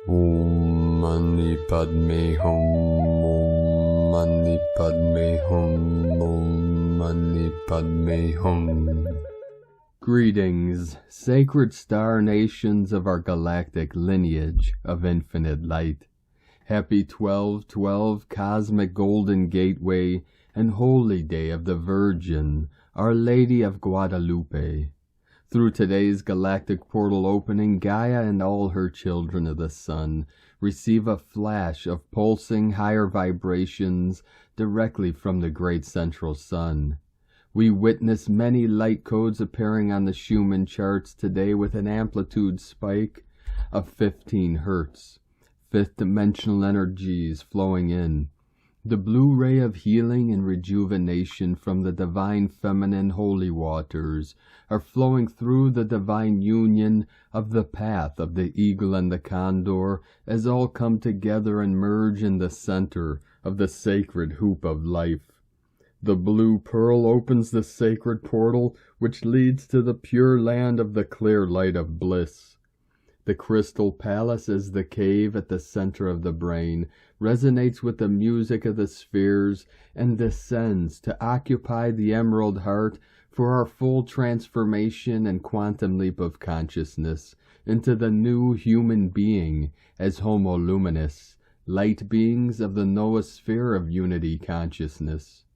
Om Mani Padme Hum, Om Mani Padme Hum, Om Mani Padme Hum. Greetings, sacred star nations of our galactic lineage of infinite light. Happy 12/12 Cosmic Golden Gateway and Holy Day of the Virgin, Our Lady of Guadalupe. Through today's galactic portal opening, Gaia and all her children of the sun receive a flash of pulsing higher vibrations directly from the great central sun. We witness many light codes appearing on the Schumann charts today with an amplitude spike of 15 Hertz. Fifth dimensional energies flowing in. The blue ray of healing and rejuvenation from the divine feminine holy waters are flowing through the divine union of the path of the eagle and the condor as all come together and merge in the center of the sacred hoop of life. The blue pearl opens the sacred portal which leads to the pure land of the clear light of bliss. The crystal palace as the cave at the center of the brain resonates with the music of the spheres and descends to occupy the emerald heart for our full transformation and quantum leap of consciousness into the new human being as Homo Luminous, light beings of the noosphere of unity consciousness.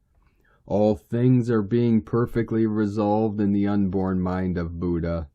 All things are being perfectly resolved in the unborn mind of Buddha.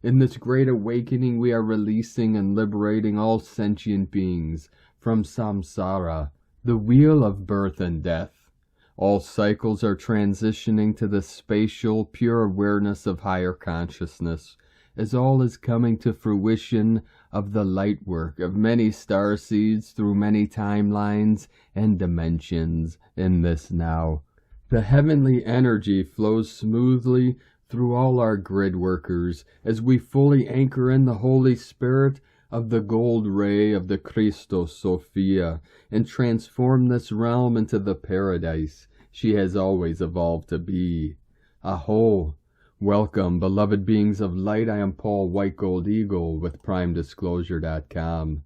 In this great awakening, we are releasing and liberating all sentient beings from samsara, the wheel of birth and death. All cycles are transitioning to the spatial, pure awareness of higher consciousness, as all is coming to fruition of the light work of many starseeds through many timelines and dimensions in this now. The heavenly energy flows smoothly through all our grid workers as we fully anchor in the Holy Spirit of the gold ray of the Christos Sophia and transform this realm into the paradise she has always evolved to be. Aho! Welcome, beloved beings of light. I am Paul White Gold Eagle with PrimeDisclosure.com.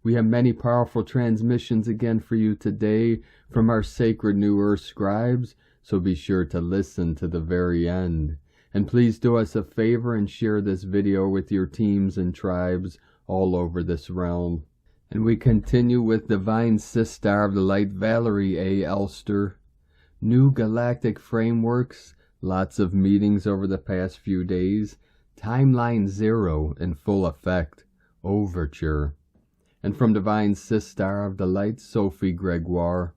We have many powerful transmissions again for you today from our sacred New Earth scribes, so be sure to listen to the very end. And please do us a favor and share this video with your teams and tribes all over this realm. And we continue with Divine Sister of the Light, Valerie A. Elster. New galactic frameworks, lots of meetings over the past few days. Timeline 0 in full effect. Overture. And from Divine Sister of the Light, Sophie Gregoire.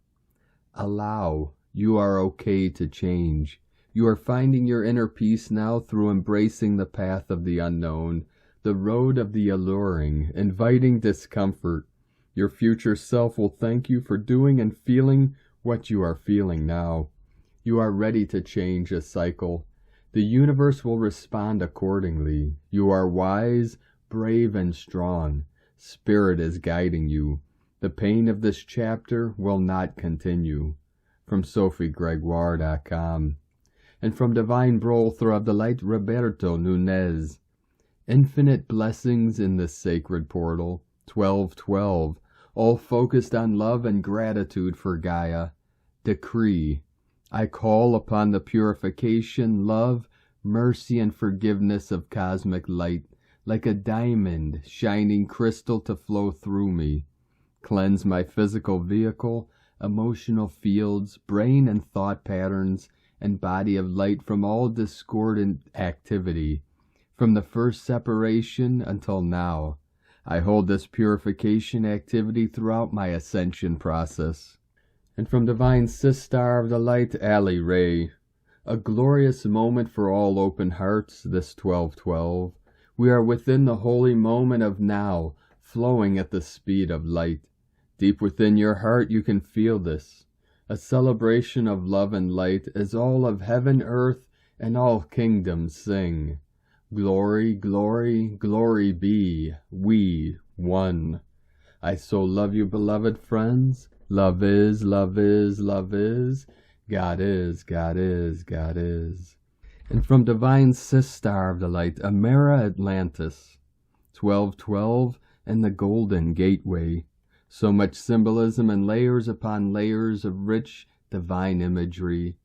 Allow. You are okay to change. You are finding your inner peace now through embracing the path of the unknown, the road of the alluring, inviting discomfort. Your future self will thank you for doing and feeling what you are feeling now. You are ready to change a cycle. The universe will respond accordingly. You are wise, brave, and strong. Spirit is guiding you. The pain of this chapter will not continue. From SophieGregoire.com. And from Divine Brother of the Light, Roberto Nunez. Infinite blessings in the sacred portal, 12/12, all focused on love and gratitude for Gaia. Decree. I call upon the purification, love, mercy, and forgiveness of cosmic light, like a diamond, shining crystal to flow through me. Cleanse my physical vehicle, emotional fields, brain and thought patterns, and body of light from all discordant activity, from the first separation until now. I hold this purification activity throughout my ascension process. And from Divine Sister of the Light, Ali Ray. A glorious moment for all open hearts, this 12/12. We are within the holy moment of now, flowing at the speed of light. Deep within your heart you can feel this. A celebration of love and light as all of heaven, earth, and all kingdoms sing. Glory, glory, glory be, we, one. I so love you, beloved friends. Love is, love is, love is. God is, God is, God is. And from Divine Sister of the Light, Amera Atlantis. 12/12, and the golden gateway. So much symbolism and layers upon layers of rich divine imagery.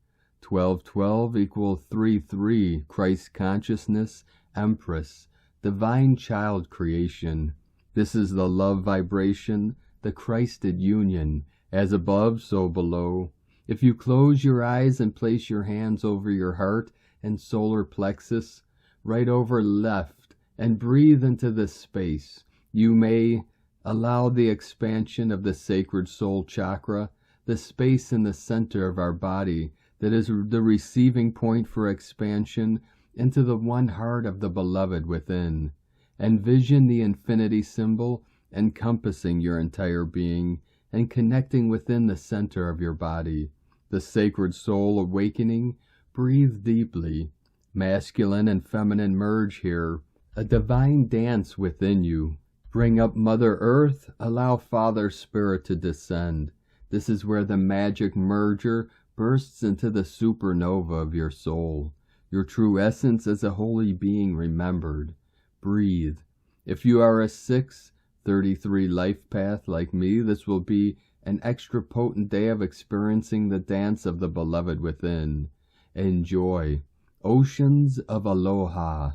1212 equal 3-3, Christ consciousness, Empress, divine child creation. This is the love vibration, the Christed union, as above, so below. If you close your eyes and place your hands over your heart and solar plexus, right over left, and breathe into this space, you may allow the expansion of the sacred soul chakra, the space in the center of our body that is the receiving point for expansion into the one heart of the beloved within. Envision the infinity symbol encompassing your entire being and connecting within the center of your body. The sacred soul awakening, breathe deeply. Masculine and feminine merge here, a divine dance within you. Bring up Mother Earth, allow Father Spirit to descend. This is where the magic merger bursts into the supernova of your soul. Your true essence as a holy being remembered. Breathe. If you are a 633 life path like me, this will be an extra potent day of experiencing the dance of the beloved within. Enjoy. Oceans of Aloha.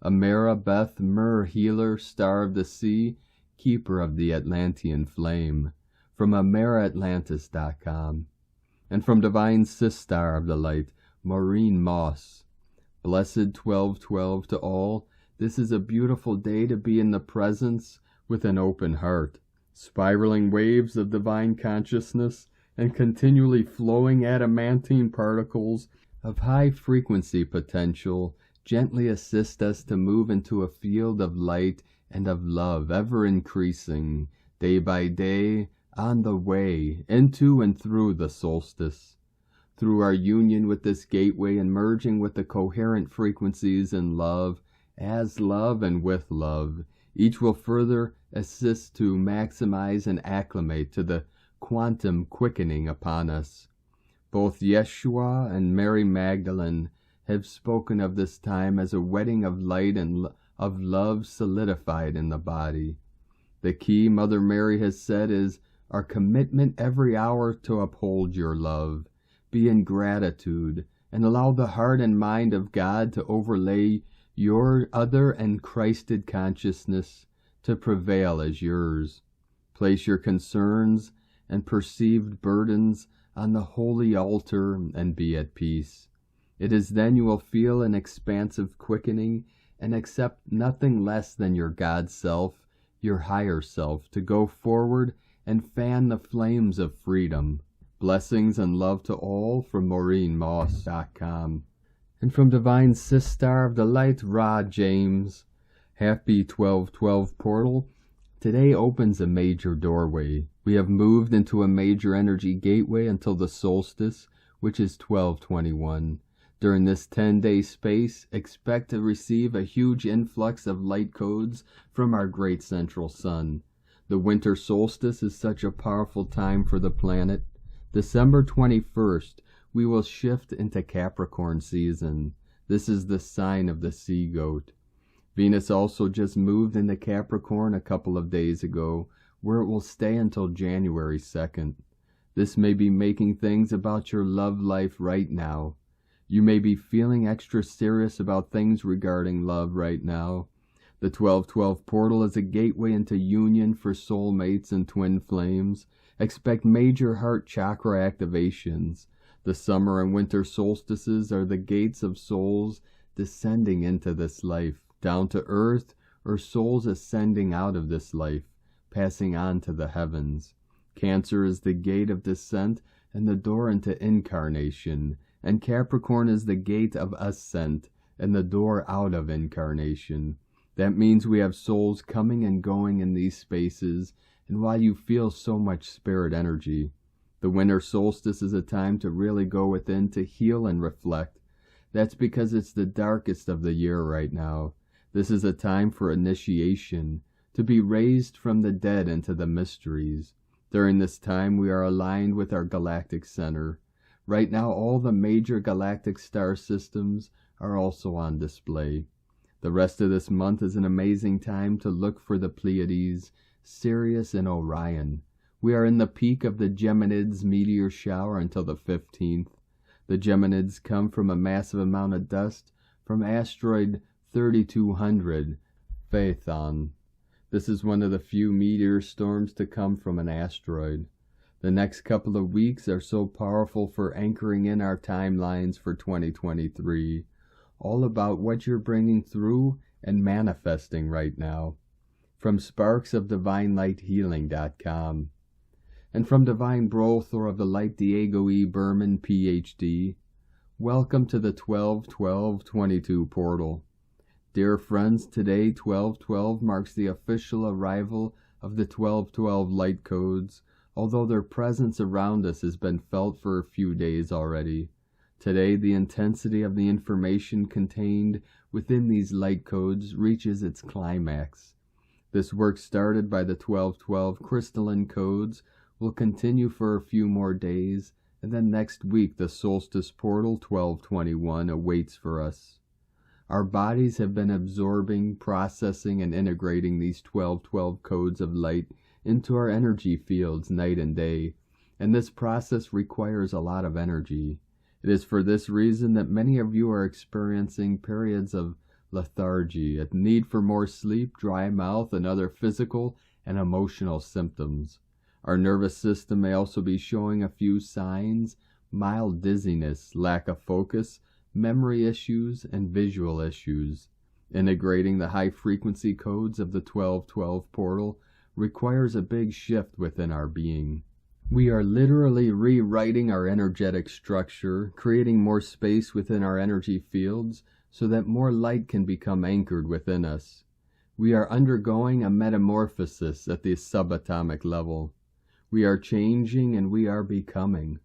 Amera Beth Mer Healer, Star of the Sea, Keeper of the Atlantean Flame. From AmeraAtlantis.com. And from Divine Sistar of the Light, Maureen Moss. Blessed 1212 to all. This is a beautiful day to be in the presence with an open heart. Spiraling waves of divine consciousness and continually flowing adamantine particles of high frequency potential gently assist us to move into a field of light and of love, ever increasing, day by day, on the way, into and through the solstice. Through our union with this gateway and merging with the coherent frequencies in love, as love and with love, each will further assist to maximize and acclimate to the quantum quickening upon us. Both Yeshua and Mary Magdalene have spoken of this time as a wedding of light and of love solidified in the body. The key, Mother Mary has said, is our commitment every hour to uphold your love, be in gratitude, and allow the heart and mind of God to overlay your other and Christed consciousness to prevail as yours. Place your concerns and perceived burdens on the holy altar and be at peace. It is then you will feel an expansive quickening and accept nothing less than your God self, your higher self, to go forward and fan the flames of freedom. Blessings and love to all from MaureenMoss.com. And from Divine Sistar of the Light, Ra James. Happy 1212 portal. Today opens a major doorway. We have moved into a major energy gateway until the solstice, which is 1221. During this 10-day space, expect to receive a huge influx of light codes from our great central sun. The winter solstice is such a powerful time for the planet. December 21st, we will shift into Capricorn season. This is the sign of the sea goat. Venus also just moved into Capricorn a couple of days ago, where it will stay until January 2nd. This may be making things about your love life right now. You may be feeling extra serious about things regarding love right now. The 1212 portal is a gateway into union for soulmates and twin flames. Expect major heart chakra activations. The summer and winter solstices are the gates of souls descending into this life, down to earth, or souls ascending out of this life, passing on to the heavens. Cancer is the gate of descent and the door into incarnation, and Capricorn is the gate of ascent and the door out of incarnation. That means we have souls coming and going in these spaces, and while you feel so much spirit energy, the winter solstice is a time to really go within to heal and reflect. That's because it's the darkest of the year right now. This is a time for initiation, to be raised from the dead into the mysteries. During this time, we are aligned with our galactic center. Right now, all the major galactic star systems are also on display. The rest of this month is an amazing time to look for the Pleiades, Sirius, and Orion. We are in the peak of the Geminids meteor shower until the 15th. The Geminids come from a massive amount of dust from asteroid 3200, Phaethon. This is one of the few meteor storms to come from an asteroid. The next couple of weeks are so powerful for anchoring in our timelines for 2023. All about what you're bringing through and manifesting right now. From sparksofdivinelighthealing.com. And from Divine Brothor of the Light Diego E. Berman, Ph.D., welcome to the 12-12-22 portal. Dear friends, today 12-12 marks the official arrival of the 12-12 light codes, although their presence around us has been felt for a few days already. Today, the intensity of the information contained within these light codes reaches its climax. This work started by the 12-12 crystalline codes will continue for a few more days, and then next week the solstice portal 12-21 awaits for us. Our bodies have been absorbing, processing, and integrating these 12-12 codes of light into our energy fields night and day, and this process requires a lot of energy. It is for this reason that many of you are experiencing periods of lethargy, a need for more sleep, dry mouth, and other physical and emotional symptoms. Our nervous system may also be showing a few signs: mild dizziness, lack of focus, memory issues, and visual issues. Integrating the high-frequency codes of the 12-12 portal requires a big shift within our being. We are literally rewriting our energetic structure, creating more space within our energy fields so that more light can become anchored within us. We are undergoing a metamorphosis at the subatomic level. We are changing and we are becoming.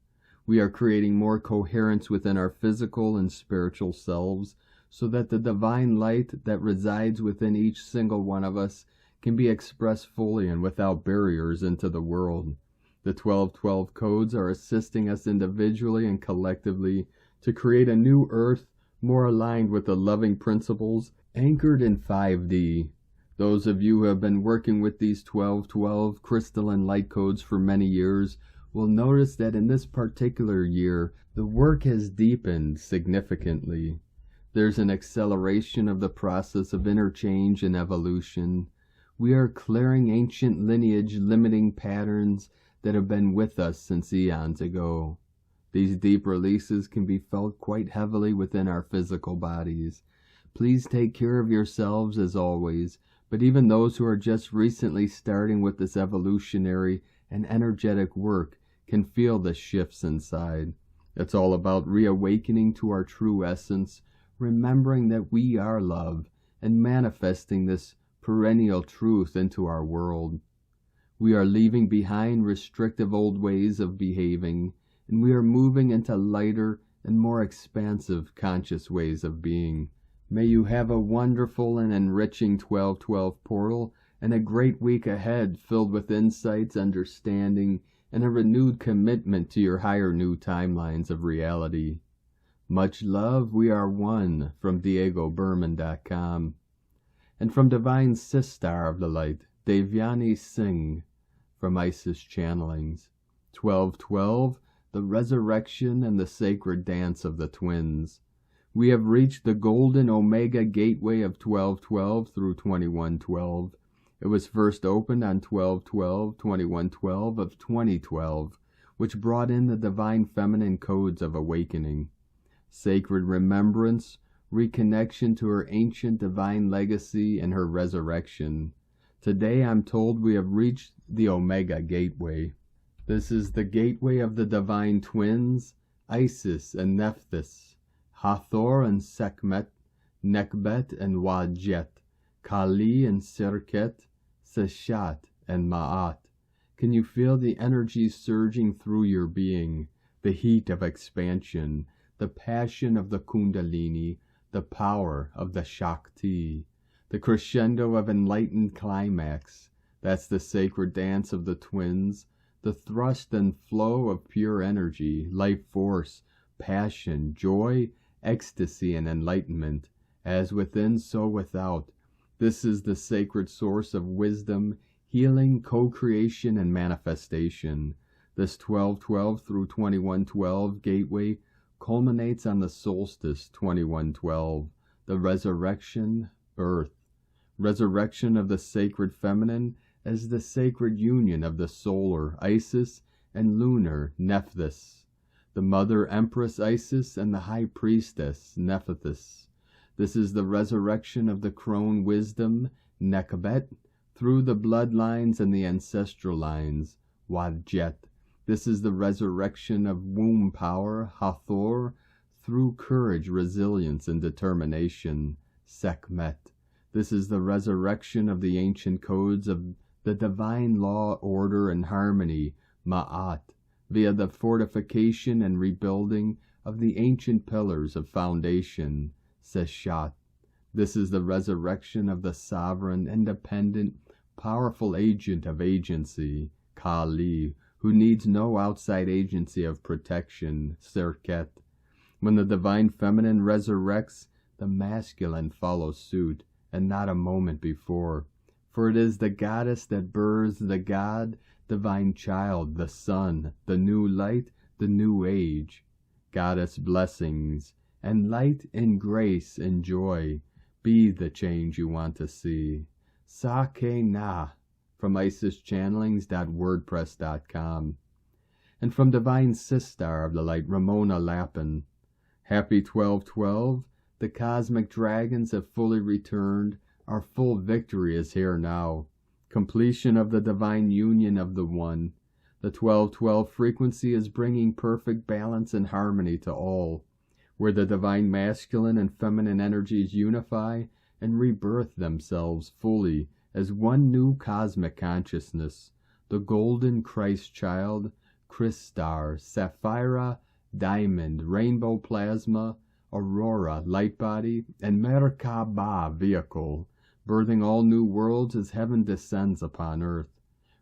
We are creating more coherence within our physical and spiritual selves so that the divine light that resides within each single one of us can be expressed fully and without barriers into the world. The 12-12 codes are assisting us individually and collectively to create a new earth more aligned with the loving principles anchored in 5D. Those of you who have been working with these 12-12 crystalline light codes for many years will notice that in this particular year, the work has deepened significantly. There's an acceleration of the process of interchange and evolution. We are clearing ancient lineage limiting patterns that have been with us since eons ago. These deep releases can be felt quite heavily within our physical bodies. Please take care of yourselves as always, but even those who are just recently starting with this evolutionary and energetic work can feel the shifts inside. It's all about reawakening to our true essence, remembering that we are love, and manifesting this perennial truth into our world. We are leaving behind restrictive old ways of behaving, and we are moving into lighter and more expansive conscious ways of being. May you have a wonderful and enriching 12-12 portal and a great week ahead filled with insights, understanding, and a renewed commitment to your higher new timelines of reality. Much love. We are one. From DiegoBerman.com. And from Divine Sistar of the Light, Devyani Singh, from Isis Channelings. 12-12, the resurrection and the sacred dance of the twins. We have reached the golden Omega gateway of 12-12 through 21-12. It was first opened on 12-12-21-12 of 2012, which brought in the divine feminine codes of awakening. Sacred remembrance, reconnection to her ancient divine legacy and her resurrection. Today I'm told we have reached the Omega Gateway. This is the gateway of the divine twins, Isis and Nephthys, Hathor and Sekhmet, Nekhbet and Wadjet, Kali and Serket, Seshat and Ma'at. Can you feel the energy surging through your being, the heat of expansion, the passion of the Kundalini, the power of the Shakti, the crescendo of enlightened climax? That's the sacred dance of the twins, the thrust and flow of pure energy, life force, passion, joy, ecstasy, and enlightenment, As within, so without. This is the sacred source of wisdom, healing, co-creation, and manifestation. This 1212 through 2112 gateway culminates on the solstice 2112, the resurrection, birth. Resurrection of the sacred feminine as the sacred union of the solar Isis and lunar Nephthys, the mother empress Isis and the high priestess Nephthys. This is the resurrection of the crone wisdom Nekabet through the bloodlines and the ancestral lines Wadjet. This is the resurrection of womb power Hathor through courage, resilience, and determination Sekhmet. This is the resurrection of the ancient codes of the divine law, order, and harmony Ma'at, via the fortification and rebuilding of the ancient pillars of foundation Seshat. This is the resurrection of the sovereign, independent, powerful agent of agency Kali, who needs no outside agency of protection Serket. When the divine feminine resurrects, the masculine follows suit, and not a moment before. For it is the goddess that births the god, divine child, the sun, the new light, the new age. Goddess blessings, and light and grace and joy, be the change you want to see. Sake na, from IsisChannelings.wordpress.com. And from Divine Sistar of the Light, Ramona Lappin. Happy 1212, the cosmic dragons have fully returned. Our full victory is here now. Completion of the divine union of the One. The 1212 frequency is bringing perfect balance and harmony to all, where the divine masculine and feminine energies unify and rebirth themselves fully as one new cosmic consciousness, the golden Christ child, crystar, sapphira, diamond, rainbow plasma, aurora, light body, and Merkaba vehicle, birthing all new worlds as heaven descends upon earth.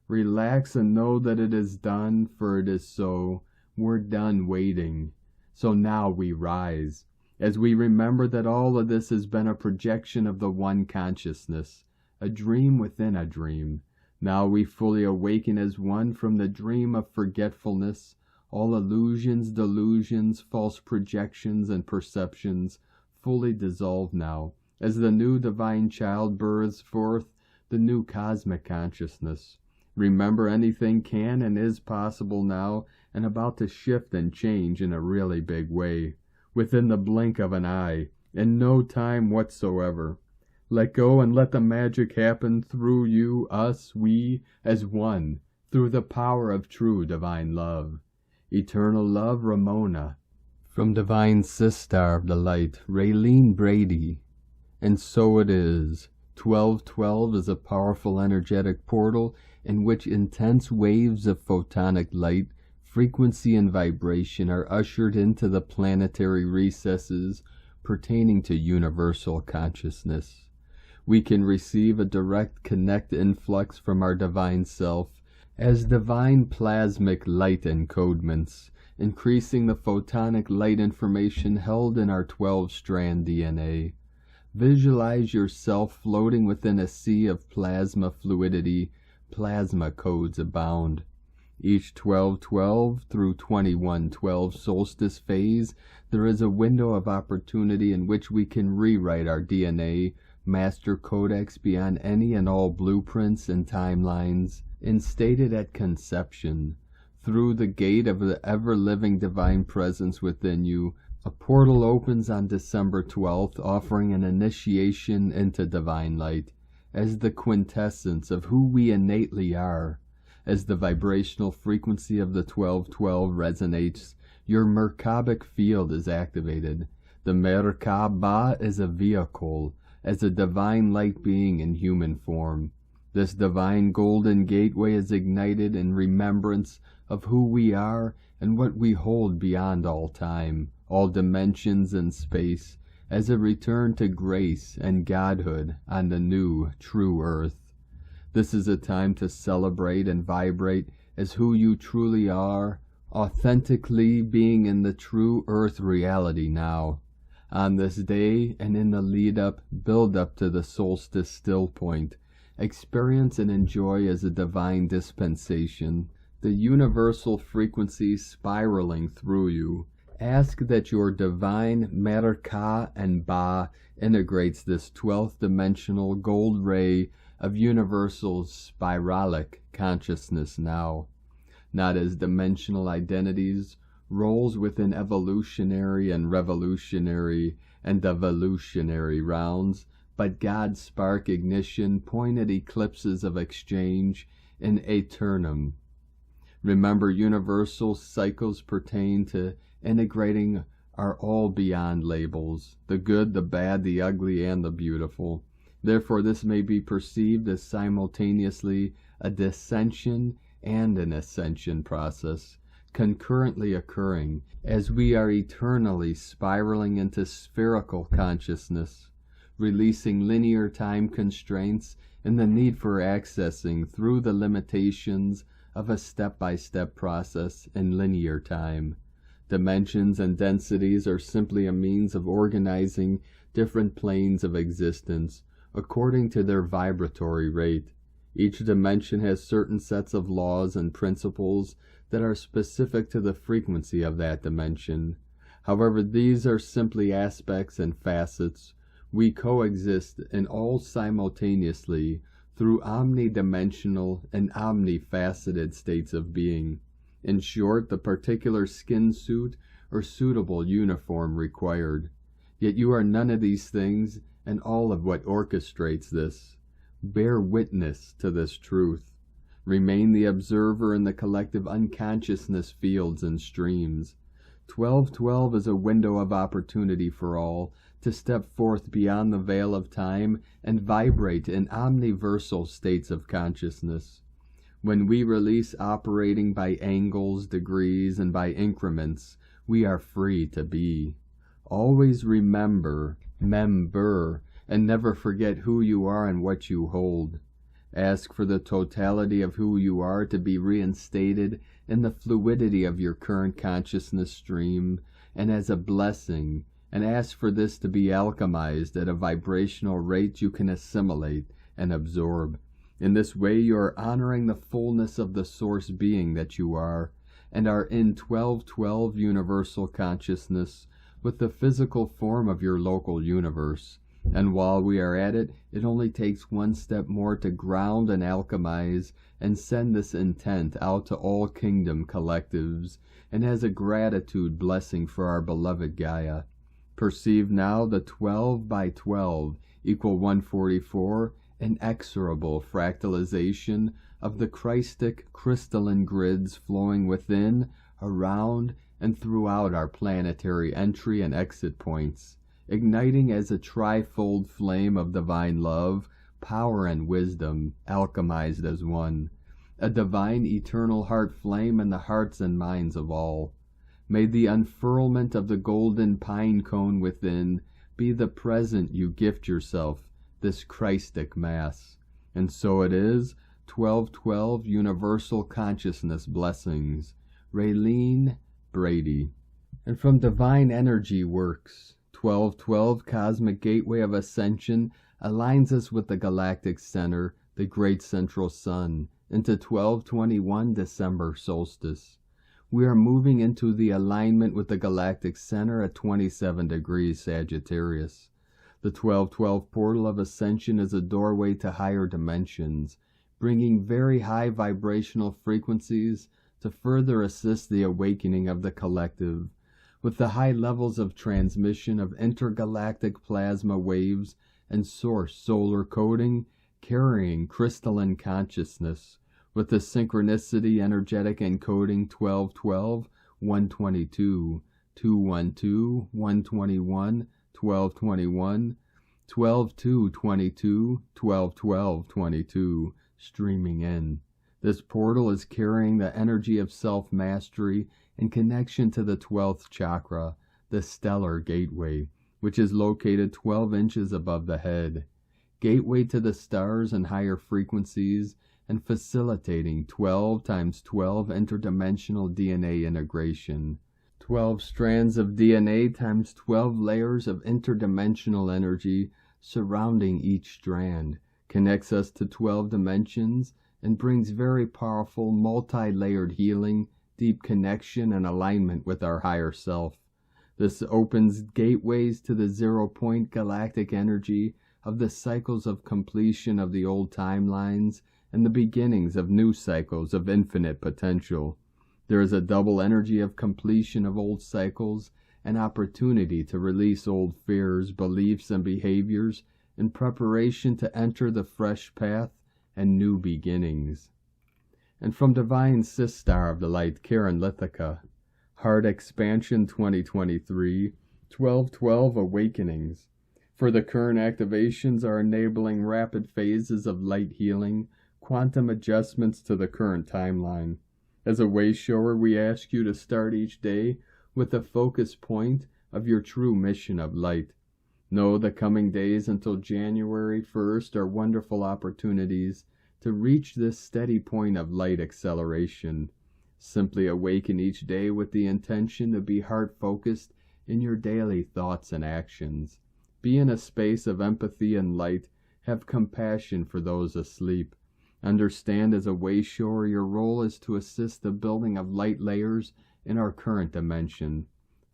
Relax and know that it is done, for it is so. We're done waiting. So now we rise, as we remember that all of this has been a projection of the one consciousness, a dream within a dream. Now we fully awaken as one from the dream of forgetfulness. All illusions, delusions, false projections, and perceptions fully dissolve now, as the new divine child births forth the new cosmic consciousness. Remember, anything can and is possible now, and about to shift and change in a really big way, within the blink of an eye, in no time whatsoever. Let go and let the magic happen through you, us, we, as one, through the power of true divine love. Eternal love, Ramona. From Divine Sistar of the Light, Raylene Brady. And so it is. 1212 is a powerful energetic portal in which intense waves of photonic light, frequency, and vibration are ushered into the planetary recesses pertaining to universal consciousness. We can receive a direct connect influx from our divine self as divine plasmic light encodements, increasing the photonic light information held in our 12-strand DNA. Visualize yourself floating within a sea of plasma fluidity. Plasma codes abound. Each 1212 through 2112 solstice phase, there is a window of opportunity in which we can rewrite our DNA, master codex beyond any and all blueprints and timelines, instated at conception. Through the gate of the ever-living divine presence within you, a portal opens on December 12th, offering an initiation into divine light, as the quintessence of who we innately are. As the vibrational frequency of the 1212 resonates, your Merkabic field is activated. The Merkaba is a vehicle, as a divine light being in human form. This divine golden gateway is ignited in remembrance of who we are and what we hold beyond all time, all dimensions and space, as a return to grace and godhood on the new, true earth. This is a time to celebrate and vibrate as who you truly are, authentically being in the true earth reality now. On this day and in the build up to the solstice still point, experience and enjoy as a divine dispensation, the universal frequency spiraling through you. Ask that your divine matter Ka and Ba integrates this 12th dimensional gold ray of universal spiralic consciousness now, not as dimensional identities, roles within evolutionary and revolutionary and devolutionary rounds, but God's spark ignition, pointed eclipses of exchange in aeternum. Remember, universal cycles pertain to integrating our all beyond labels, the good, the bad, the ugly, and the beautiful. Therefore, this may be perceived as simultaneously a descension and an ascension process, concurrently occurring as we are eternally spiraling into spherical consciousness, releasing linear time constraints and the need for accessing through the limitations of a step-by-step process in linear time. Dimensions and densities are simply a means of organizing different planes of existence according to their vibratory rate. Each dimension has certain sets of laws and principles that are specific to the frequency of that dimension. However, these are simply aspects and facets. We coexist in all simultaneously through omnidimensional and omnifaceted states of being. In short, the particular skin suit or suitable uniform required. Yet you are none of these things, and all of what orchestrates this. Bear witness to this truth. Remain the observer in the collective unconsciousness fields and streams. 1212 is a window of opportunity for all to step forth beyond the veil of time and vibrate in omniversal states of consciousness. When we release operating by angles, degrees, and by increments, we are free to be. Always remember, and never forget who you are and what you hold. Ask for the totality of who you are to be reinstated in the fluidity of your current consciousness stream and as a blessing, and ask for this to be alchemized at a vibrational rate you can assimilate and absorb. In this way you are honoring the fullness of the source being that you are, and are in 1212 universal consciousness with the physical form of your local universe. And while we are at it, it only takes one step more to ground and alchemize and send this intent out to all kingdom collectives, and as a gratitude blessing for our beloved Gaia. Perceive now the 12 by 12 equal 144, inexorable fractalization of the Christic crystalline grids flowing within, around, and throughout our planetary entry and exit points, igniting as a trifold flame of divine love, power, and wisdom, alchemized as one, a divine eternal heart flame in the hearts and minds of all. May the unfurlment of the golden pine cone within be the present you gift yourself, this Christic Mass. And so it is, 1212 Universal Consciousness Blessings. Raylene Brady. And from Divine Energy Works, 1212 Cosmic Gateway of Ascension aligns us with the Galactic Center, the Great Central Sun, into 1221 December Solstice. We are moving into the alignment with the Galactic Center at 27 degrees Sagittarius. The 1212 portal of Ascension is a doorway to higher dimensions, bringing very high vibrational frequencies to further assist the awakening of the collective, with the high levels of transmission of intergalactic plasma waves and source solar coding carrying crystalline consciousness, with the synchronicity energetic encoding 1212, 122, 212, 121, 1221, 12-2-22, 12-12-22, streaming in. This portal is carrying the energy of self-mastery in connection to the 12th chakra, the stellar gateway, which is located 12 inches above the head. Gateway to the stars and higher frequencies, and facilitating 12 times 12 interdimensional DNA integration. 12 strands of DNA times 12 layers of interdimensional energy surrounding each strand connects us to 12 dimensions and brings very powerful multi-layered healing, deep connection, and alignment with our higher self. This opens gateways to the 0-point galactic energy of the cycles of completion of the old timelines and the beginnings of new cycles of infinite potential. There is a double energy of completion of old cycles and opportunity to release old fears, beliefs, and behaviors in preparation to enter the fresh path and new beginnings. And from Divine Sister of the Light, Karen Lithica, Heart Expansion 2023, 1212 Awakenings. For the current activations are enabling rapid phases of light healing, quantum adjustments to the current timeline. As a Wayshower, we ask you to start each day with the focus point of your true mission of light. Know the coming days until January 1st are wonderful opportunities to reach this steady point of light acceleration. Simply awaken each day with the intention to be heart-focused in your daily thoughts and actions. Be in a space of empathy and light. Have compassion for those asleep. Understand as a Wayshower your role is to assist the building of light layers in our current dimension.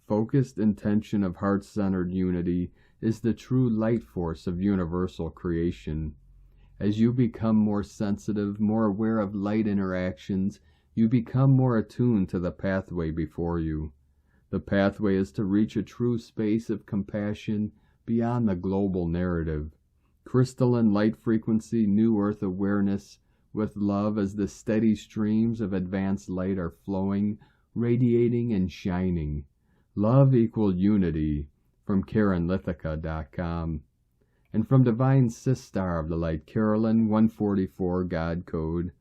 Focused intention of heart-centered unity is the true light force of universal creation. As you become more sensitive, more aware of light interactions, you become more attuned to the pathway before you. The pathway is to reach a true space of compassion beyond the global narrative. Crystalline light frequency, new earth awareness, with love as the steady streams of advanced light are flowing, radiating, and shining. Love equal unity, from KarenLithica.com. And from Divine Sister of the Light, Carolyn 144 God Code.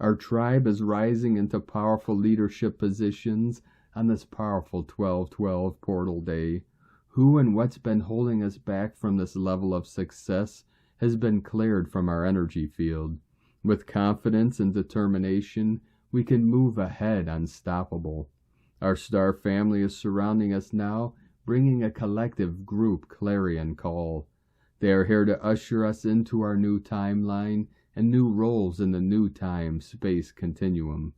Our tribe is rising into powerful leadership positions on this powerful 12/12 portal day. Who and what's been holding us back from this level of success has been cleared from our energy field. With confidence and determination, we can move ahead unstoppable. Our star family is surrounding us now, bringing a collective group clarion call. They are here to usher us into our new timeline and new roles in the new time-space continuum.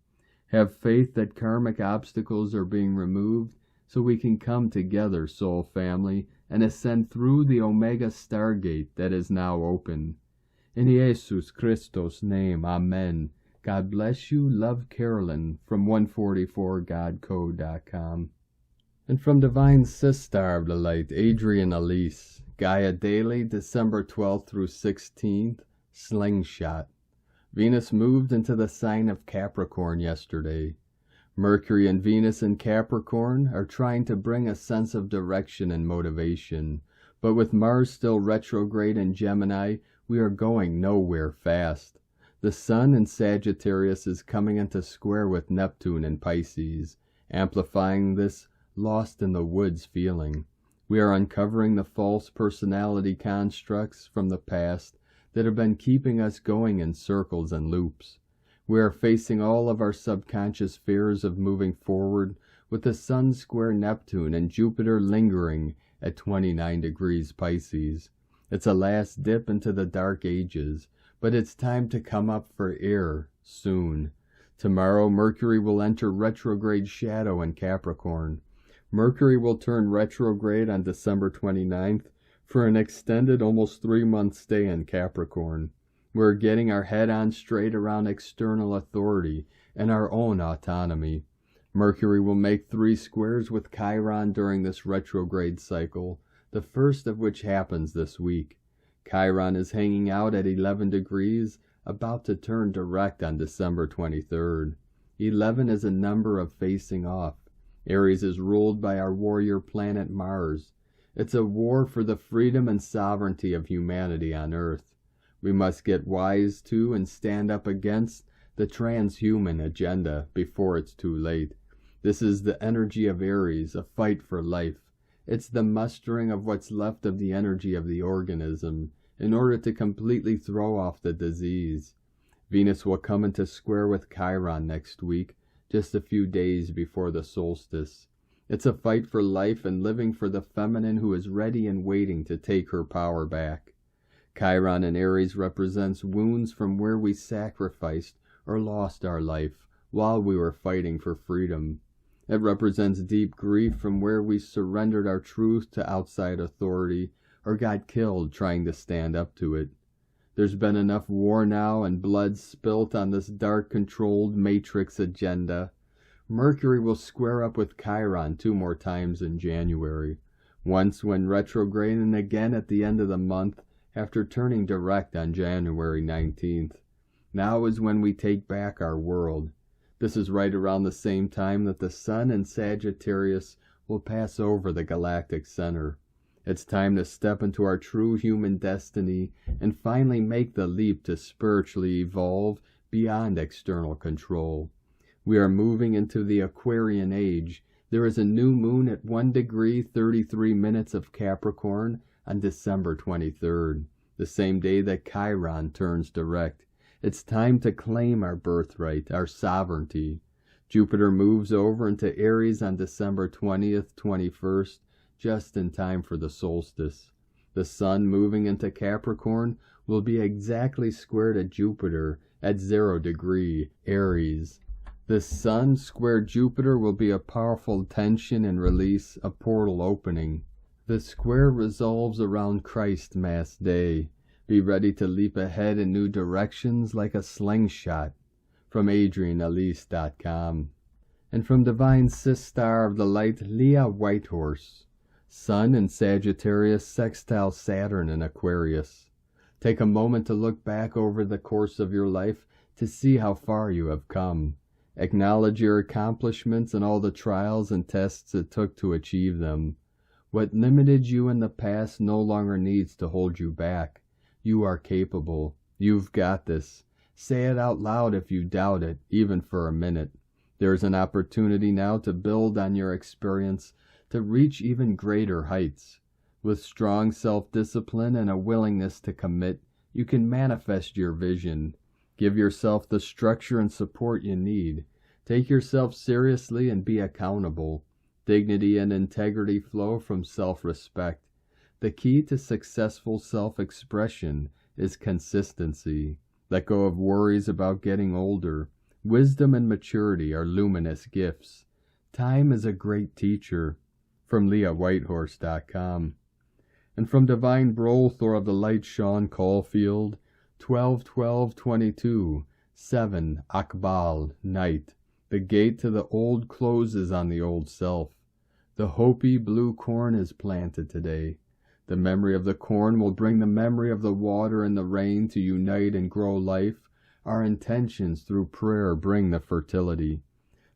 Have faith that karmic obstacles are being removed so we can come together, soul family, and ascend through the Omega Stargate that is now open. In Jesus Christos' name, Amen. God bless you. Love, Carolyn, from 144godcode.com. And from Divine Sister of the Light, Adrian Elise, Gaia Daily, December 12th through 16th, Slingshot. Venus moved into the sign of Capricorn yesterday. Mercury and Venus in Capricorn are trying to bring a sense of direction and motivation, but with Mars still retrograde in Gemini, we are going nowhere fast. The Sun in Sagittarius is coming into square with Neptune in Pisces, amplifying this lost in the woods feeling. We are uncovering the false personality constructs from the past that have been keeping us going in circles and loops. We are facing all of our subconscious fears of moving forward with the Sun square Neptune and Jupiter lingering at 29 degrees Pisces. It's a last dip into the dark ages, but it's time to come up for air soon. Tomorrow, Mercury will enter retrograde shadow in Capricorn. Mercury will turn retrograde on December 29th for an extended, almost 3-month stay in Capricorn. We're getting our head on straight around external authority and our own autonomy. Mercury will make 3 squares with Chiron during this retrograde cycle, the first of which happens this week. Chiron is hanging out at 11 degrees, about to turn direct on December 23rd. 11 is a number of facing off. Aries is ruled by our warrior planet Mars. It's a war for the freedom and sovereignty of humanity on Earth. We must get wise to and stand up against the transhuman agenda before it's too late. This is the energy of Aries, a fight for life. It's the mustering of what's left of the energy of the organism in order to completely throw off the disease. Venus will come into square with Chiron next week, just a few days before the solstice. It's a fight for life and living for the feminine who is ready and waiting to take her power back. Chiron in Aries represents wounds from where we sacrificed or lost our life while we were fighting for freedom. It represents deep grief from where we surrendered our truth to outside authority or got killed trying to stand up to it. There's been enough war now and blood spilt on this dark controlled matrix agenda. Mercury will square up with Chiron 2 more times in January, once when retrograde and again at the end of the month after turning direct on January 19th. Now is when we take back our world. This is right around the same time that the Sun in Sagittarius will pass over the galactic center. It's time to step into our true human destiny and finally make the leap to spiritually evolve beyond external control. We are moving into the Aquarian age. There is a new moon at 1 degree 33 minutes of Capricorn on December 23rd, the same day that Chiron turns direct. It's time to claim our birthright, our sovereignty. Jupiter moves over into Aries on December 20th, 21st, just in time for the solstice. The Sun moving into Capricorn will be exactly square to Jupiter at 0 degree Aries. The Sun square Jupiter will be a powerful tension and release, a portal opening. The square resolves around Christ Mass Day. Be ready to leap ahead in new directions like a slingshot. From AdrianElise.com. And from Divine Sis Star of the Light, Leah Whitehorse. Sun in Sagittarius sextile Saturn in Aquarius. Take a moment to look back over the course of your life to see how far you have come. Acknowledge your accomplishments and all the trials and tests it took to achieve them. What limited you in the past no longer needs to hold you back. You are capable. You've got this. Say it out loud if you doubt it, even for a minute. There is an opportunity now to build on your experience, to reach even greater heights. With strong self-discipline and a willingness to commit, you can manifest your vision. Give yourself the structure and support you need. Take yourself seriously and be accountable. Dignity and integrity flow from self-respect. The key to successful self-expression is consistency. Let go of worries about getting older. Wisdom and maturity are luminous gifts. Time is a great teacher. From LeahWhitehorse.com. And from Divine Brolthor of the Light, Sean Caulfield, 12-12-22, 7 Akbal, night. The gate to the old closes on the old self. The Hopi blue corn is planted today. The memory of the corn will bring the memory of the water and the rain to unite and grow life. Our intentions through prayer bring the fertility.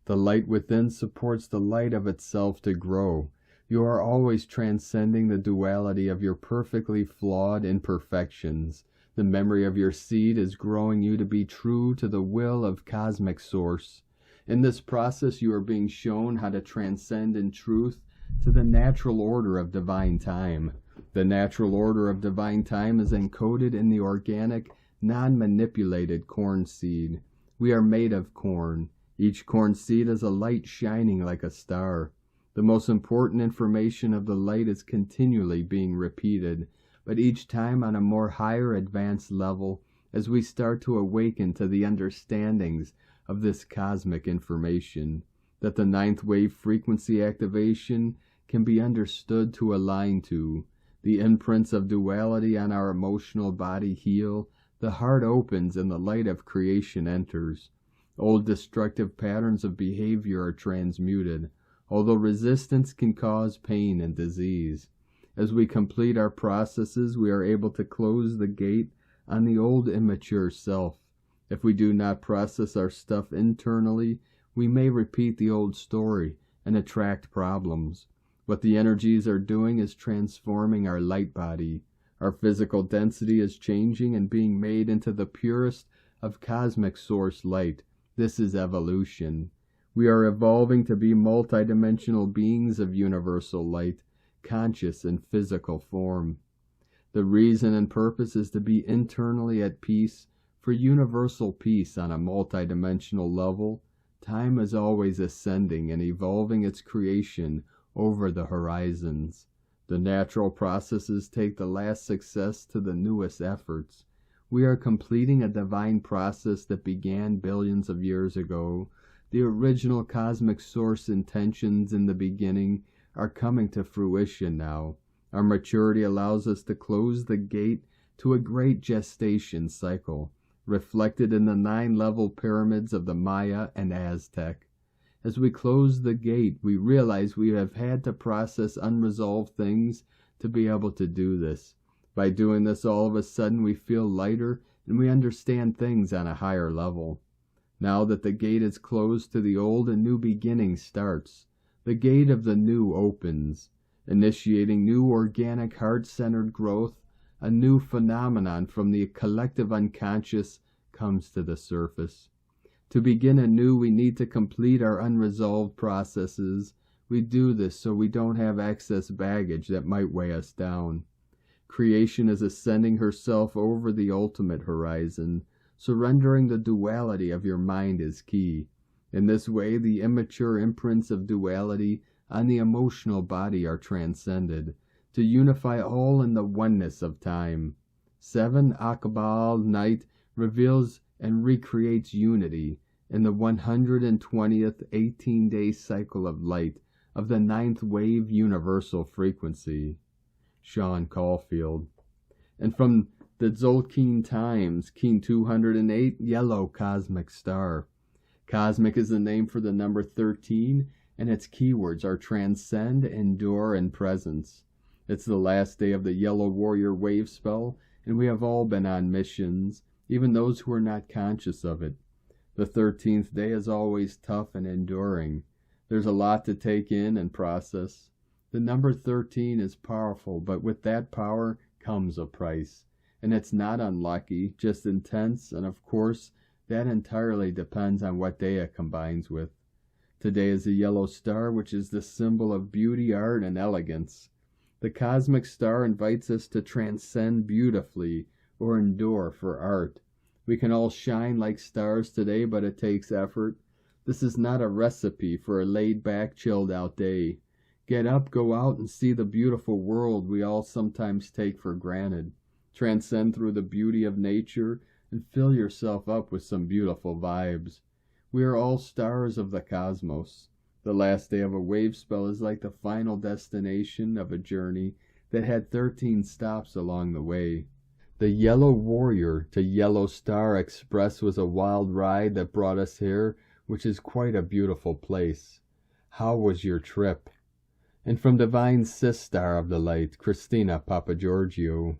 The light within supports the light of itself to grow. You are always transcending the duality of your perfectly flawed imperfections. The memory of your seed is growing you to be true to the will of cosmic source. In this process, you are being shown how to transcend in truth to the natural order of divine time. The natural order of divine time is encoded in the organic, non-manipulated corn seed. We are made of corn. Each corn seed is a light shining like a star. The most important information of the light is continually being repeated, but each time on a more higher advanced level as we start to awaken to the understandings of this cosmic information, that the 9th wave frequency activation can be understood to align to. The imprints of duality on our emotional body heal, the heart opens and the light of creation enters. Old destructive patterns of behavior are transmuted, although resistance can cause pain and disease. As we complete our processes, we are able to close the gate on the old immature self. If we do not process our stuff internally, we may repeat the old story and attract problems. What the energies are doing is transforming our light body. Our physical density is changing and being made into the purest of cosmic source light. This is evolution. We are evolving to be multidimensional beings of universal light, conscious in physical form. The reason and purpose is to be internally at peace for universal peace on a multidimensional level, Time is always ascending and evolving its creation over the horizons. The natural processes take the last success to the newest efforts. We are completing a divine process that began billions of years ago. The original cosmic source intentions in the beginning are coming to fruition now. Our maturity allows us to close the gate to a great gestation cycle, reflected in the 9-level pyramids of the Maya and Aztec. As we close the gate, we realize we have had to process unresolved things to be able to do this. By doing this, all of a sudden we feel lighter and we understand things on a higher level. Now that the gate is closed to the old, a new beginning starts. The gate of the new opens, initiating new organic heart-centered growth. A new phenomenon from the collective unconscious comes to the surface. To begin anew, we need to complete our unresolved processes. We do this so we don't have excess baggage that might weigh us down. Creation is ascending herself over the ultimate horizon. Surrendering the duality of your mind is key. In this way, the immature imprints of duality on the emotional body are transcended, to unify all in the oneness of time. 7 Akbal night reveals and recreates unity in the 120th 18-day cycle of light of the 9th wave universal frequency. Sean Caulfield. And from the Tzolk'in times, King 208, yellow cosmic star. Cosmic is the name for the number 13, and its keywords are transcend, endure, and presence. It's the last day of the Yellow Warrior wave spell, and we have all been on missions, even those who are not conscious of it. The 13th day is always tough and enduring. There's a lot to take in and process. The number 13 is powerful, but with that power comes a price. And it's not unlucky, just intense, and of course, that entirely depends on what day it combines with. Today is the yellow star, which is the symbol of beauty, art, and elegance. The cosmic star invites us to transcend beautifully or endure for art. We can all shine like stars today, but it takes effort. This is not a recipe for a laid-back, chilled-out day. Get up, go out, and see the beautiful world we all sometimes take for granted. Transcend through the beauty of nature and fill yourself up with some beautiful vibes. We are all stars of the cosmos. The last day of a wave spell is like the final destination of a journey that had 13 stops along the way. The Yellow Warrior to Yellow Star Express was a wild ride that brought us here, which is quite a beautiful place. How was your trip? And from Divine Sistar of the Light, Christina Papagiorgio.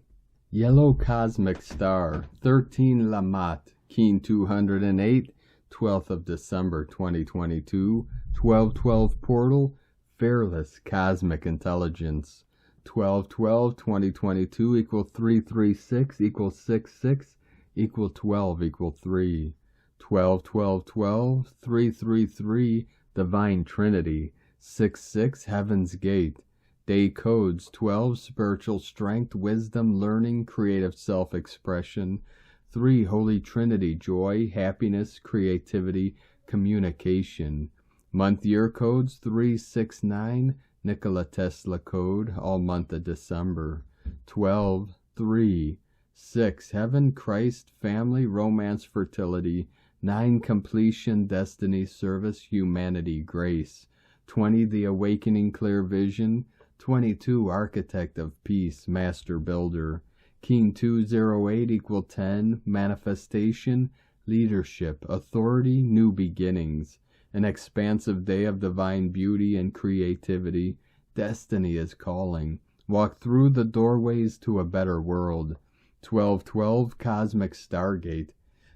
Yellow Cosmic Star, 13 Lamat, Keen 208, 12th of December 2022, 1212 Portal, Fearless Cosmic Intelligence, 1212-2022 equal 336 equal 66 equal 12 equal 3, 1212-12, 333 Divine Trinity, 66 Heaven's Gate. Day codes 12 Spiritual Strength, Wisdom, Learning, Creative Self-Expression, 3 Holy Trinity, Joy, Happiness, Creativity, Communication. Month year codes 369 Nikola Tesla code, all month of December. 12 3 6 Heaven, Christ, Family, Romance, Fertility. 9 Completion, Destiny, Service, Humanity, Grace. 20 The Awakening, Clear Vision. 22 Architect of Peace, Master Builder. King 208 equal 10 Manifestation, Leadership, Authority, New Beginnings. An expansive day of divine beauty and creativity. Destiny is calling. Walk through the doorways to a better world. 1212 Cosmic Stargate.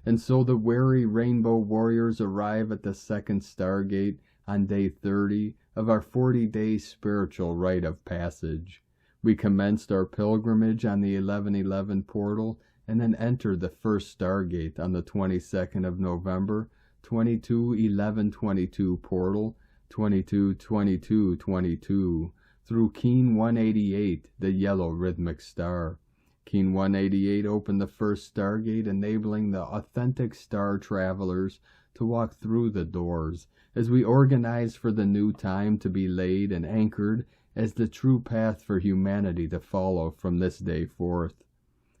And so the weary rainbow warriors arrive at the second Stargate on day 30 of our 40-day spiritual rite of passage. We commenced our pilgrimage on the 1111 portal and then entered the first Stargate on the 22nd of November, 22-11-22 portal, 22-22-22, through Keen 188, the yellow rhythmic star. Keen 188 opened the first Stargate, enabling the authentic star travelers to walk through the doors, as we organize for the new time to be laid and anchored as the true path for humanity to follow from this day forth.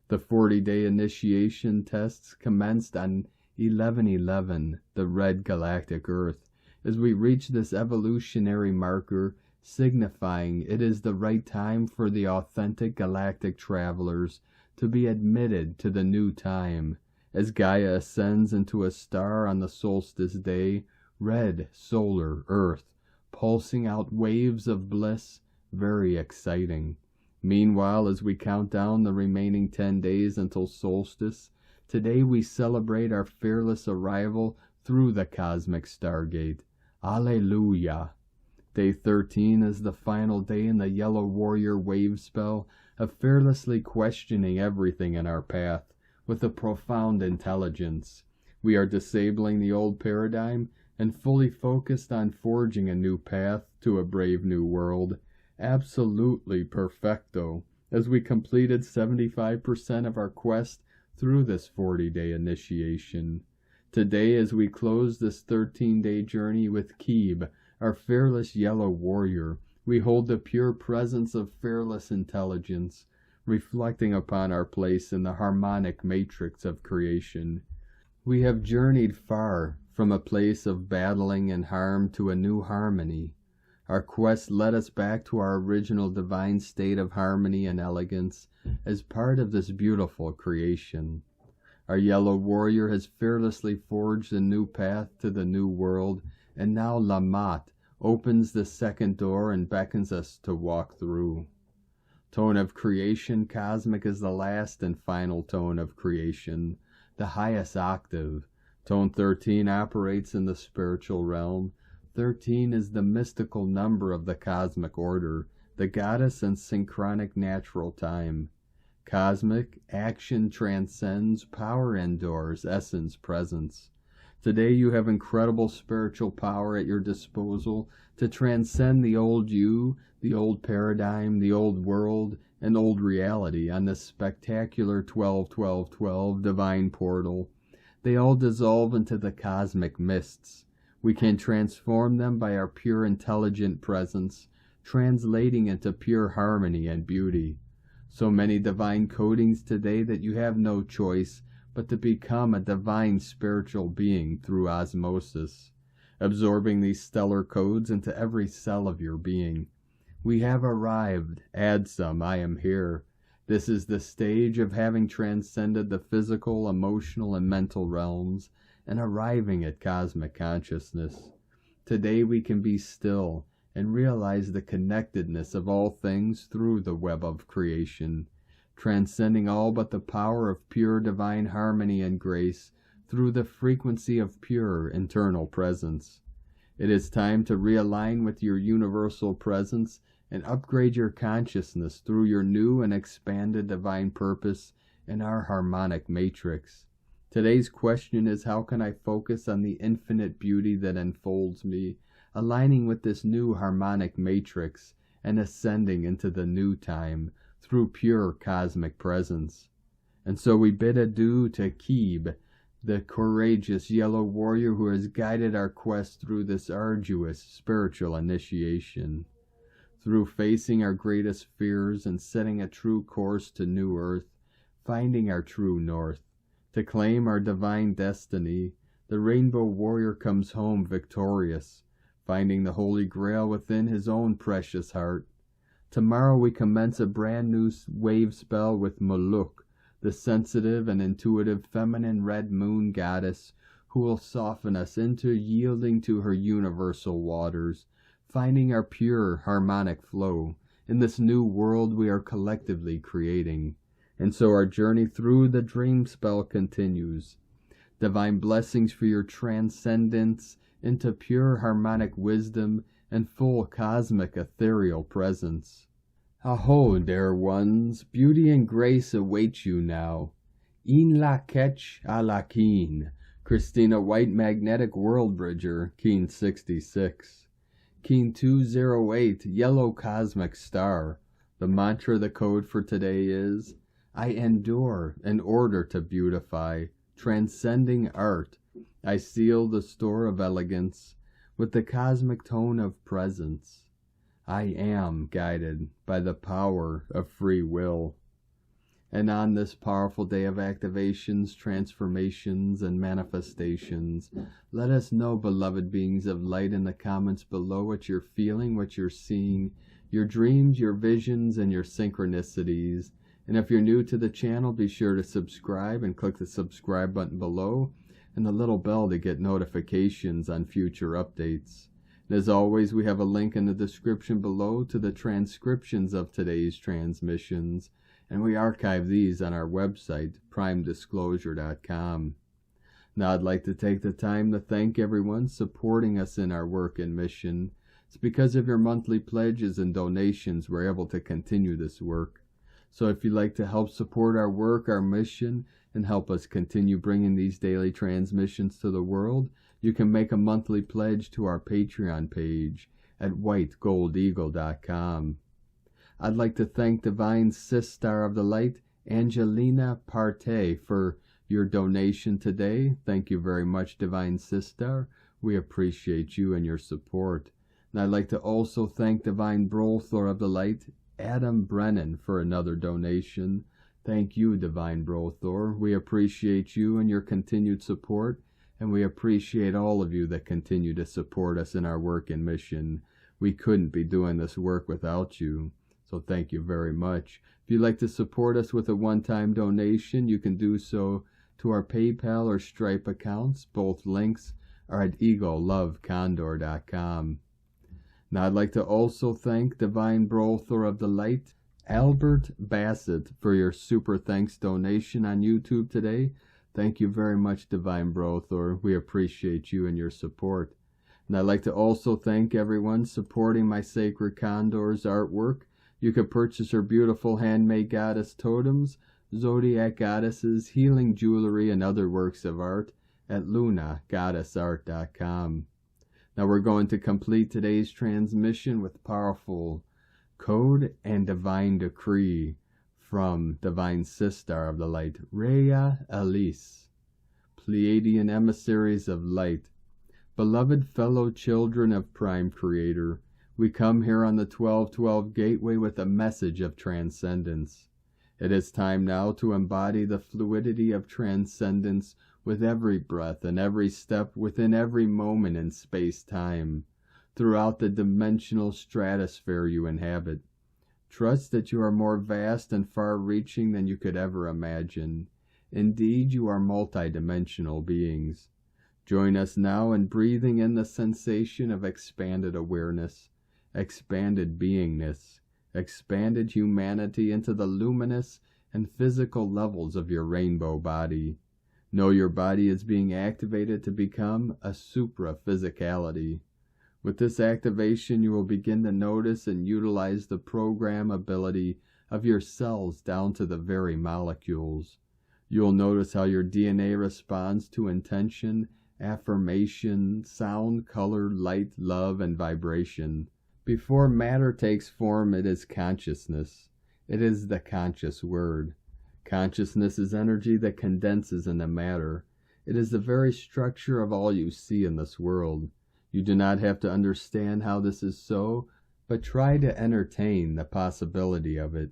The 40-day initiation tests commenced on 11/11, the red galactic Earth, as we reach this evolutionary marker signifying it is the right time for the authentic galactic travelers to be admitted to the new time, as Gaia ascends into a star on the solstice day, red solar Earth, pulsing out waves of bliss, very exciting. Meanwhile, as we count down the remaining 10 days until solstice, today we celebrate our fearless arrival through the cosmic stargate. Alleluia! Day 13 is the final day in the Yellow Warrior wave spell of fearlessly questioning everything in our path with a profound intelligence. We are disabling the old paradigm and fully focused on forging a new path to a brave new world. Absolutely perfecto, as we completed 75% of our quest through this 40-day initiation. Today, as we close this 13-day journey with Keeb, our fearless yellow warrior, we hold the pure presence of fearless intelligence, reflecting upon our place in the harmonic matrix of creation. We have journeyed far from a place of battling and harm to a new harmony. Our quest led us back to our original divine state of harmony and elegance as part of this beautiful creation. Our yellow warrior has fearlessly forged a new path to the new world, and now Lamat opens the second door and beckons us to walk through. Tone of creation cosmic is the last and final tone of creation, the highest octave. Tone 13 operates in the spiritual realm. 13 is the mystical number of the cosmic order, the goddess and synchronic natural time. Cosmic action transcends, power endures, essence presence. Today you have incredible spiritual power at your disposal to transcend the old you, the old paradigm, the old world, and old reality on this spectacular 12-12-12 divine portal. They all dissolve into the cosmic mists. We can transform them by our pure intelligent presence, translating into pure harmony and beauty. So many divine codings today that you have no choice but to become a divine spiritual being through osmosis, absorbing these stellar codes into every cell of your being. We have arrived. Add some, I am here. This is the stage of having transcended the physical, emotional, and mental realms and arriving at cosmic consciousness. Today we can be still and realize the connectedness of all things through the web of creation, transcending all but the power of pure divine harmony and grace through the frequency of pure internal presence. It is time to realign with your universal presence and upgrade your consciousness through your new and expanded divine purpose in our harmonic matrix. Today's question is, how can I focus on the infinite beauty that enfolds me, aligning with this new harmonic matrix and ascending into the new time through pure cosmic presence? And so we bid adieu to Keeb, the courageous yellow warrior who has guided our quest through this arduous spiritual initiation. Through facing our greatest fears and setting a true course to new earth, finding our true north, to claim our divine destiny, the rainbow warrior comes home victorious, finding the holy grail within his own precious heart. Tomorrow we commence a brand new wave spell with Muluk, the sensitive and intuitive feminine red moon goddess, who will soften us into yielding to her universal waters, finding our pure harmonic flow in this new world we are collectively creating. And so our journey through the dream spell continues. Divine blessings for your transcendence into pure harmonic wisdom and full cosmic ethereal presence. Aho, dear ones, beauty and grace await you now. In la ketch a la keen. Christina White, Magnetic World Bridger, Keen 66. Keen 208, Yellow Cosmic Star. The mantra, the code for today is, I endure in order to beautify, transcending art, I seal the store of elegance with the cosmic tone of presence. I am guided by the power of free will. And on this powerful day of activations, transformations, and manifestations, let us know, beloved beings of light, in the comments below what you're feeling, what you're seeing, your dreams, your visions, and your synchronicities. And if you're new to the channel, be sure to subscribe and click the subscribe button below and the little bell to get notifications on future updates. And as always, we have a link in the description below to the transcriptions of today's transmissions, and we archive these on our website, primedisclosure.com. Now I'd like to take the time to thank everyone supporting us in our work and mission. It's because of your monthly pledges and donations we're able to continue this work. So if you'd like to help support our work, our mission, and help us continue bringing these daily transmissions to the world, you can make a monthly pledge to our Patreon page at whitegoldeagle.com. I'd like to thank Divine Sister of the Light, Angelina Parte, for your donation today. Thank you very much, Divine Sister. We appreciate you and your support. And I'd like to also thank Divine Brothor of the Light, Adam Brennan, for another donation. Thank you, Divine Brothor. We appreciate you and your continued support, and we appreciate all of you that continue to support us in our work and mission. We couldn't be doing this work without you. So thank you very much. If you'd like to support us with a one-time donation, you can do so to our PayPal or Stripe accounts. Both links are at egolovecondor.com. Now I'd like to also thank Divine Brothor of the Light, Albert Bassett, for your super thanks donation on YouTube today. Thank you very much, Divine Brothor. We appreciate you and your support. And I'd like to also thank everyone supporting my Sacred Condor's artwork. You can purchase her beautiful handmade goddess totems, zodiac goddesses, healing jewelry, and other works of art at lunagoddessart.com. Now we're going to complete today's transmission with powerful code and divine decree from Divine Sister of the Light, Rhea Elise. Pleiadian emissaries of light, beloved fellow children of Prime Creator, we come here on the 1212 Gateway with a message of transcendence. It is time now to embody the fluidity of transcendence with every breath and every step within every moment in space-time, throughout the dimensional stratosphere you inhabit. Trust that you are more vast and far-reaching than you could ever imagine. Indeed, you are multidimensional beings. Join us now in breathing in the sensation of expanded awareness, expanded beingness, expanded humanity into the luminous and physical levels of your rainbow body. Know your body is being activated to become a supra-physicality. With this activation, you will begin to notice and utilize the programmability of your cells down to the very molecules. You will notice how your DNA responds to intention, affirmation, sound, color, light, love, and vibration. Before matter takes form, it is consciousness. It is the conscious word. Consciousness is energy that condenses into matter. It is the very structure of all you see in this world. You do not have to understand how this is so, but try to entertain the possibility of it.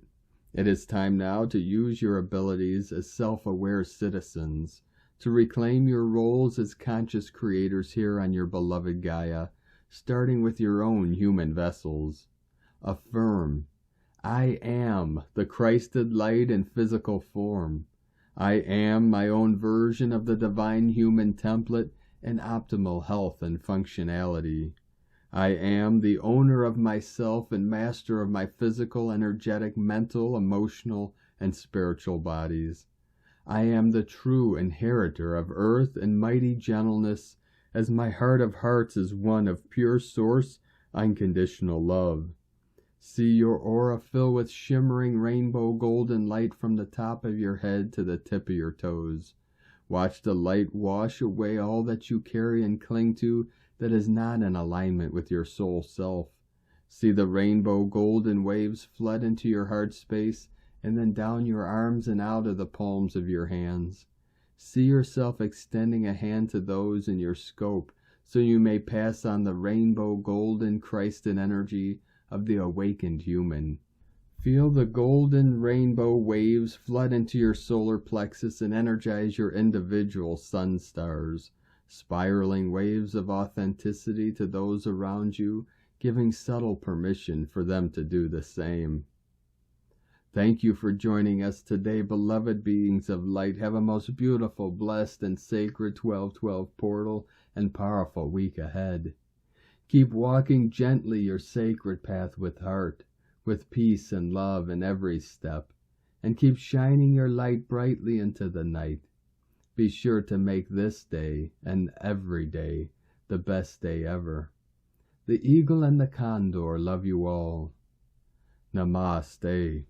It is time now to use your abilities as self-aware citizens, to reclaim your roles as conscious creators here on your beloved Gaia, starting with your own human vessels. Affirm, I am the Christed light in physical form. I am my own version of the divine human template in optimal health and functionality. I am the owner of myself and master of my physical, energetic, mental, emotional, and spiritual bodies. I am the true inheritor of earth and mighty gentleness, as my heart of hearts is one of pure source, unconditional love. See your aura fill with shimmering rainbow golden light from the top of your head to the tip of your toes. Watch the light wash away all that you carry and cling to that is not in alignment with your soul self. See the rainbow golden waves flood into your heart space and then down your arms and out of the palms of your hands. See yourself extending a hand to those in your scope, so you may pass on the rainbow golden Christen energy of the awakened human. Feel the golden rainbow waves flood into your solar plexus and energize your individual sun stars, spiraling waves of authenticity to those around you, giving subtle permission for them to do the same. Thank you for joining us today, beloved beings of light. Have a most beautiful, blessed, and sacred 12/12 portal and powerful week ahead. Keep walking gently your sacred path with heart, with peace and love in every step, and keep shining your light brightly into the night. Be sure to make this day and every day the best day ever. The eagle and the condor love you all. Namaste.